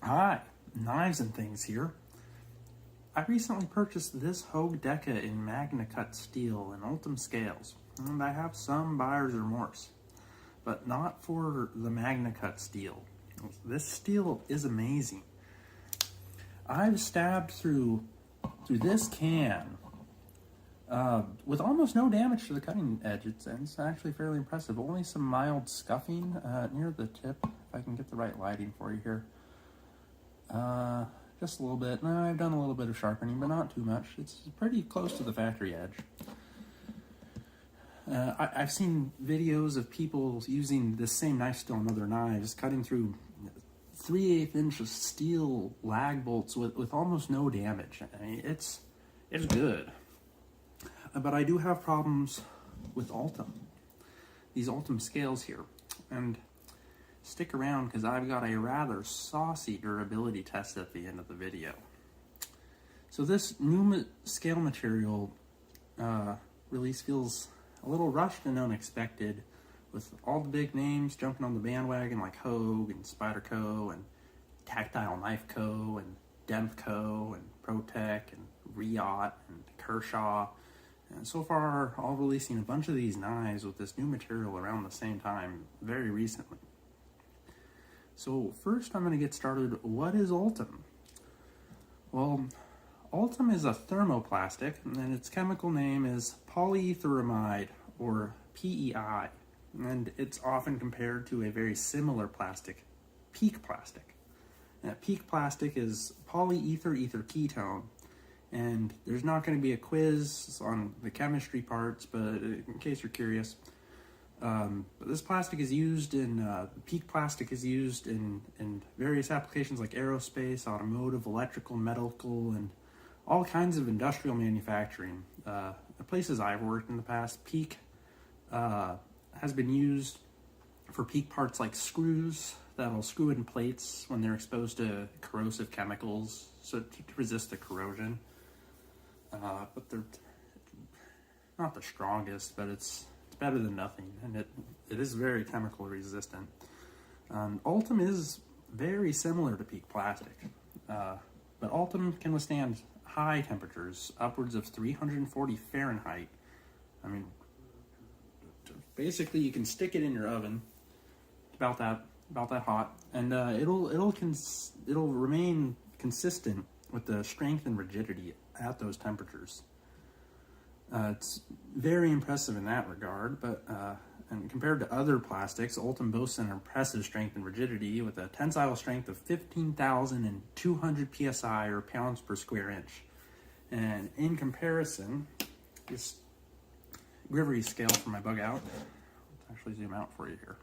Hi, Knives and Things here. I recently purchased this Hogue Deca in Magna Cut steel and Ultem scales, and I have some buyer's remorse, but not for the Magna Cut steel. This steel is amazing. I've stabbed through this can with almost no damage to the cutting edge. It's actually fairly impressive. Only some mild scuffing near the tip, if I can get the right lighting for you here. Just a little bit. No, I've done a little bit of sharpening, but not too much. It's pretty close to the factory edge. I've seen videos of people using this same knife steel on other knives, cutting through 3/8 inch of steel lag bolts with almost no damage. I mean, it's good. But I do have problems with Ultem. These Ultem scales here. And stick around because I've got a rather saucy durability test at the end of the video. So this new scale material release feels a little rushed and unexpected, with all the big names jumping on the bandwagon like Hogue and Spyderco and Tactile Knife Co. and Dempth Co. and ProTech and Riot and Kershaw. And so far, all releasing a bunch of these knives with this new material around the same time very recently. So first I'm going to get started. What is Ultem? Well, Ultem is a thermoplastic, and its chemical name is polyetheramide, or PEI, and it's often compared to a very similar plastic, PEEK plastic. Now, PEEK plastic is polyether ether ketone, and there's not going to be a quiz on the chemistry parts, but in case you're curious, but this plastic is used in, PEEK plastic is used in various applications like aerospace, automotive, electrical, medical, and all kinds of industrial manufacturing. The places I've worked in the past, PEEK has been used for PEEK parts like screws that'll screw in plates when they're exposed to corrosive chemicals, so to resist the corrosion. But they're not the strongest, but it's better than nothing, and it is very chemical resistant. Ultem is very similar to PEEK plastic, but Ultem can withstand high temperatures, upwards of 340 Fahrenheit. I mean, basically you can stick it in your oven, about that hot, and it'll remain consistent with the strength and rigidity at those temperatures. It's very impressive in that regard, but and compared to other plastics, Ultem boasts an impressive strength and rigidity with a tensile strength of 15,200 psi, or pounds per square inch. And in comparison, this Grivory scale for my bug out, let's actually zoom out for you here.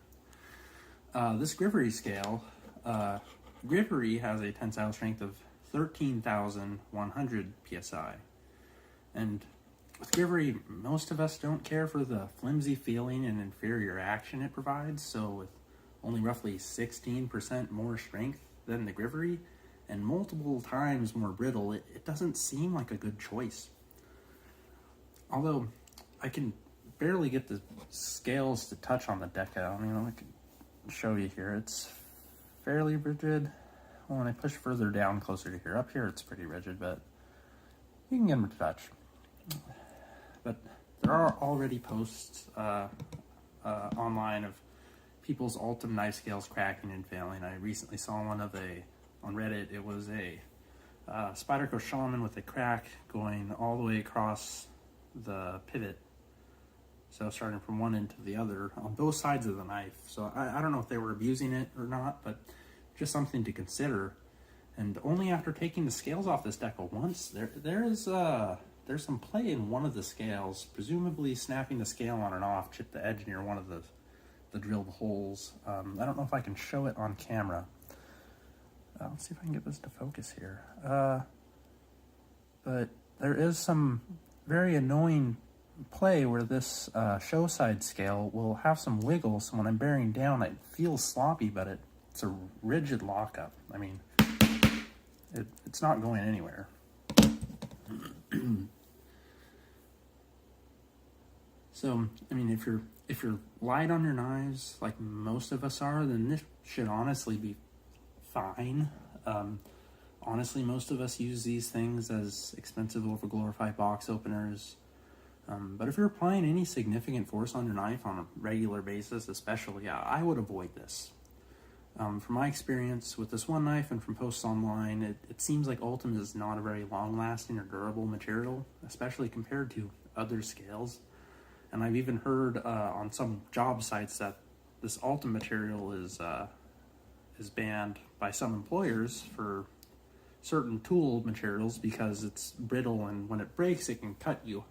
This Grivory scale, Grivory has a tensile strength of 13,100 psi, and with Grivory, most of us don't care for the flimsy feeling and inferior action it provides, so with only roughly 16% more strength than the Grivory and multiple times more brittle, it doesn't seem like a good choice. Although I can barely get the scales to touch on the Deca. I mean, I can show you here. It's fairly rigid. When I push further down closer to here, up here it's pretty rigid, but you can get them to touch. But there are already posts online of people's Ultem knife scales cracking and failing. I recently saw one on Reddit. It was a Spyderco Shaman with a crack going all the way across the pivot. So starting from one end to the other on both sides of the knife. So I don't know if they were abusing it or not, but just something to consider. And only after taking the scales off this Deca once, there's some play in one of the scales, presumably snapping the scale on and off, chipped the edge near one of the drilled holes. I don't know if I can show it on camera. Let's see if I can get this to focus here. But there is some very annoying play where this show side scale will have some wiggle, so when I'm bearing down it feels sloppy, but it's a rigid lockup. I mean, it's not going anywhere. So, I mean, if you're light on your knives, like most of us are, then this should honestly be fine. Honestly, most of us use these things as expensive, overglorified box openers. But if you're applying any significant force on your knife on a regular basis, especially, I would avoid this. From my experience with this one knife and from posts online, it seems like Ultem is not a very long-lasting or durable material, especially compared to other scales. And I've even heard on some job sites that this Ultem material is banned by some employers for certain tool materials because it's brittle and when it breaks, it can cut you.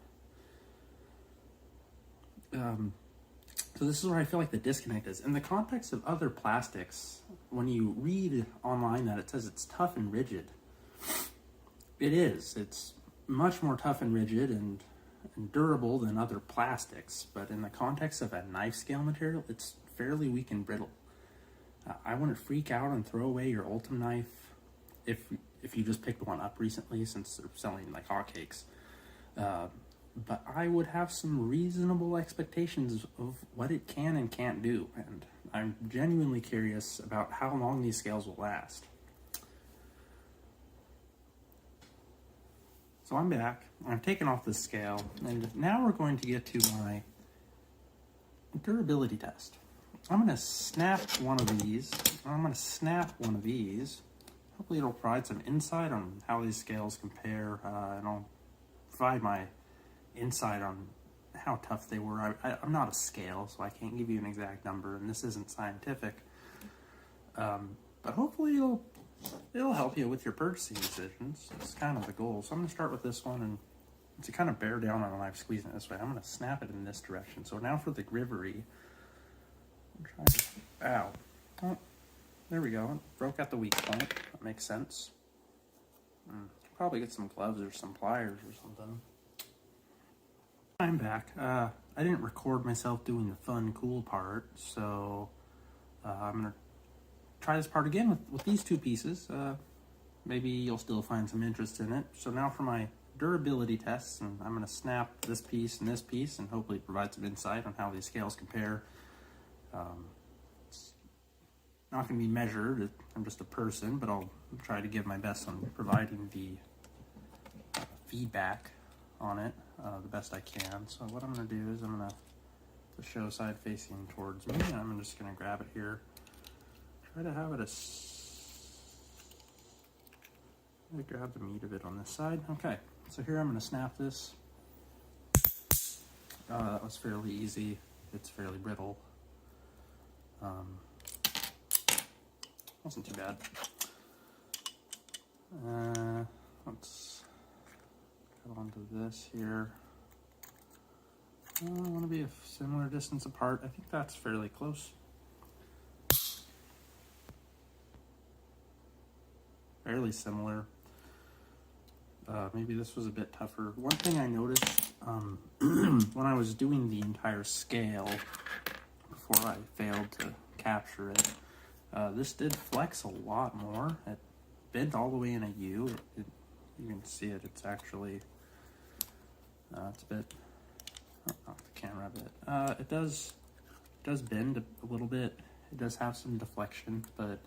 So this is where I feel like the disconnect is. In the context of other plastics, when you read online that it says it's tough and rigid, it is. It's much more tough and rigid and durable than other plastics. But in the context of a knife scale material, it's fairly weak and brittle. I wouldn't freak out and throw away your Ultem knife if you just picked one up recently, since they're selling like hotcakes. But I would have some reasonable expectations of what it can and can't do, and I'm genuinely curious about how long these scales will last. So I'm back. I've taken off this scale, and now we're going to get to my durability test. I'm going to snap one of these. Hopefully it'll provide some insight on how these scales compare, and I'll provide my insight on how tough they were. I'm not a scale, so I can't give you an exact number, and this isn't scientific. But hopefully it'll help you with your purchasing decisions. It's kind of the goal. So I'm going to start with this one, and to kind of bear down on the knife, squeezing it this way, I'm going to snap it in this direction. So now for the Grivory. Ow. Oh, there we go. It broke at the weak point. That makes sense. Probably get some gloves or some pliers or something. I'm back. I didn't record myself doing the fun, cool part, so I'm going to try this part again with these two pieces. Maybe you'll still find some interest in it. So now for my durability tests, and I'm going to snap this piece and hopefully provide some insight on how these scales compare. It's not going to be measured. I'm just a person, but I'll try to give my best on providing the feedback on it the best I can. So what I'm going to do is I'm going to the show side facing towards me, and I'm just going to grab it here. Try to have it grab the meat of it on this side. Okay, so here I'm going to snap this. That was fairly easy. It's fairly brittle. Wasn't too bad. Let's go on to this here. I want to be a similar distance apart. I think that's fairly close. Fairly similar. Maybe this was a bit tougher. One thing I noticed when I was doing the entire scale before I failed to capture it, this did flex a lot more. It bent all the way in a U. You can see it. It's actually it's a bit off the camera a bit. It does bend a little bit. It does have some deflection, but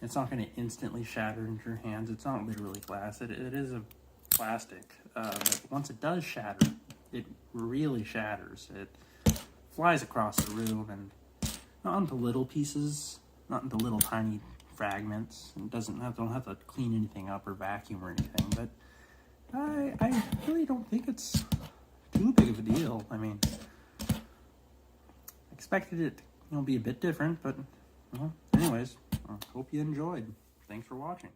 it's not going to instantly shatter into your hands. It's not literally glass. It is a plastic, but once it does shatter, it really shatters. It flies across the room, and not into little pieces, not into little tiny fragments. It don't have to clean anything up or vacuum or anything, but I really don't think it's too big of a deal. I mean, I expected it to be a bit different, but anyways, I hope you enjoyed. Thanks for watching.